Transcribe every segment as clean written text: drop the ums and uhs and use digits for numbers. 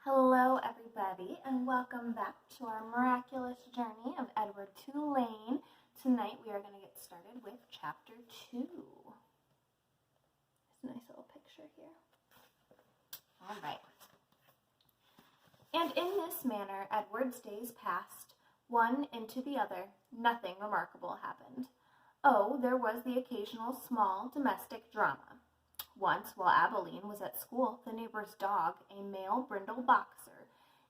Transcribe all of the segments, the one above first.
Hello everybody and welcome back to our miraculous journey of Edward Tulane. Tonight we are going to get started with chapter 2. There's a nice little picture here. Alright. And in this manner Edward's days passed, one into the other. Nothing remarkable happened. Oh, there was the occasional small domestic drama. Once, while Ibatoulline was at school, the neighbor's dog, a male brindle boxer,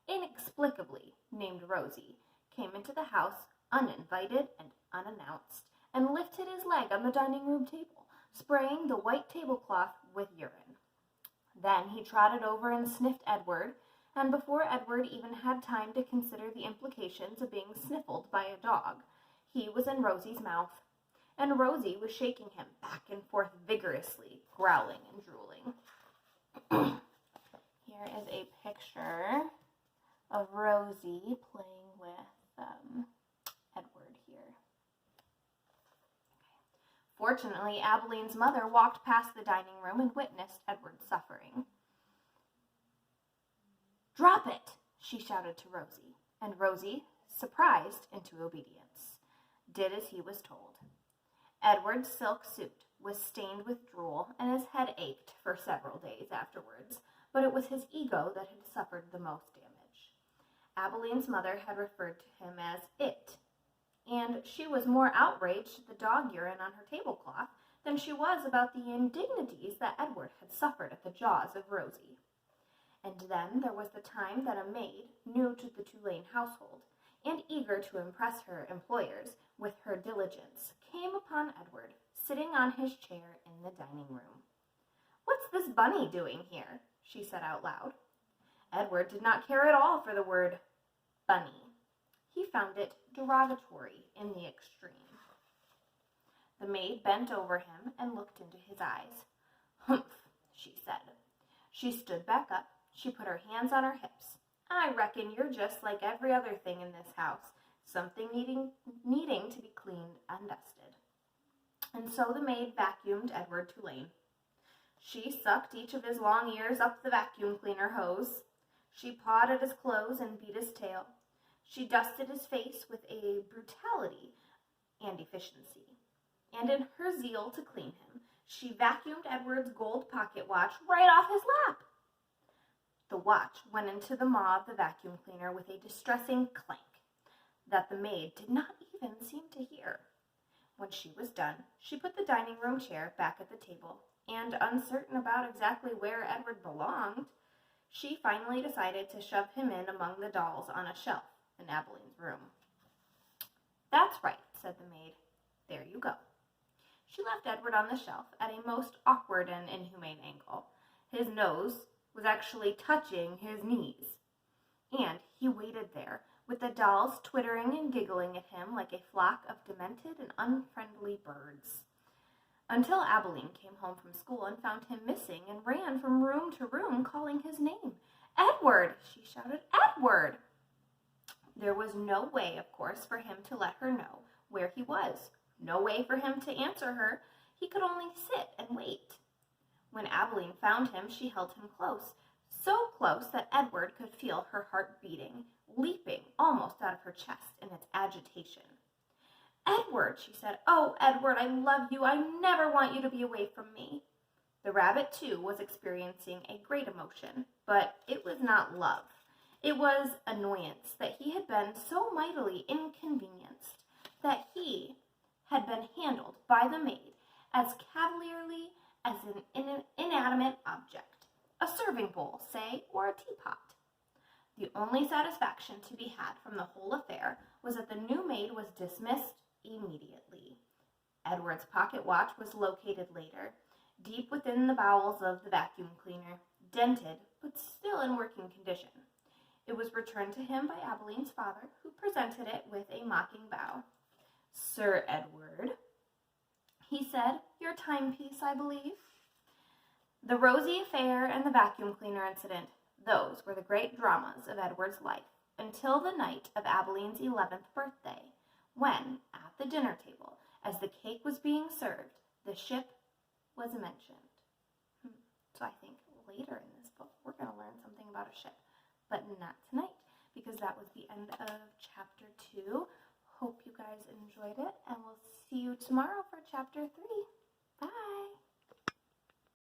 inexplicably named Rosie, came into the house uninvited and unannounced, and lifted his leg on the dining room table, spraying the white tablecloth with urine. Then he trotted over and sniffed Edward, and before Edward even had time to consider the implications of being sniffled by a dog, he was in Rosie's mouth, and Rosie was shaking him back and forth vigorously, growling and drooling. Here is a picture of Rosie playing with Edward here. Fortunately, Ibatouline's mother walked past the dining room and witnessed Edward's suffering. "Drop it!" she shouted to Rosie, and Rosie, surprised into obedience, did as he was told. Edward's silk suit was stained with drool, and his head ached for several days afterwards, but it was his ego that had suffered the most damage. Ibattouline's mother had referred to him as "it," and she was more outraged at the dog urine on her tablecloth than she was about the indignities that Edward had suffered at the jaws of Rosie. And then there was the time that a maid, new to the Tulane household, and eager to impress her employers with her diligence, came upon Edward, sitting on his chair in the dining room. "What's this bunny doing here?" she said out loud. Edward did not care at all for the word bunny. He found it derogatory in the extreme. The maid bent over him and looked into his eyes. "Humph," she said. She stood back up. She put her hands on her hips. "I reckon you're just like every other thing in this house, something needing to be cleaned and dusted." And so the maid vacuumed Edward Tulane. She sucked each of his long ears up the vacuum cleaner hose. She pawed at his clothes and beat his tail. She dusted his face with a brutality and efficiency. And in her zeal to clean him, she vacuumed Edward's gold pocket watch right off his lap. The watch went into the maw of the vacuum cleaner with a distressing clank that the maid did not even seem to hear. When she was done, she put the dining room chair back at the table, and uncertain about exactly where Edward belonged, she finally decided to shove him in among the dolls on a shelf in Ibattouline's room. "That's right," said the maid. "There you go." She left Edward on the shelf at a most awkward and inhumane angle. His nose was actually touching his knees, and he waited there, with the dolls twittering and giggling at him like a flock of demented and unfriendly birds, until Ibatouline came home from school and found him missing and ran from room to room calling his name. "Edward!" she shouted. "Edward!" There was no way, of course, for him to let her know where he was, no way for him to answer her. He could only sit and wait. When Ibatouline found him, she held him close, so close that Edward could feel her heart beating, leaping almost out of her chest in its agitation. "Edward," she said. "Oh, Edward, I love you. I never want you to be away from me." The rabbit, too, was experiencing a great emotion, but it was not love. It was annoyance that he had been so mightily inconvenienced, that he had been handled by the maid as cavalierly as an inanimate object, a serving bowl, say, or a teapot. The only satisfaction to be had from the whole affair was that the new maid was dismissed immediately. Edward's pocket watch was located later, deep within the bowels of the vacuum cleaner, dented, but still in working condition. It was returned to him by Ibattouline's father, who presented it with a mocking bow. "Sir Edward," he said, "your timepiece, I believe." The Rosie affair and the vacuum cleaner incident, those were the great dramas of Edward's life, until the night of Ibattouline's 11th birthday, when, at the dinner table, as the cake was being served, the ship was mentioned. So I think later in this book, we're going to learn something about a ship. but not tonight, because that was the end of chapter 2. Hope you guys enjoyed it, and we'll see you tomorrow for chapter 3.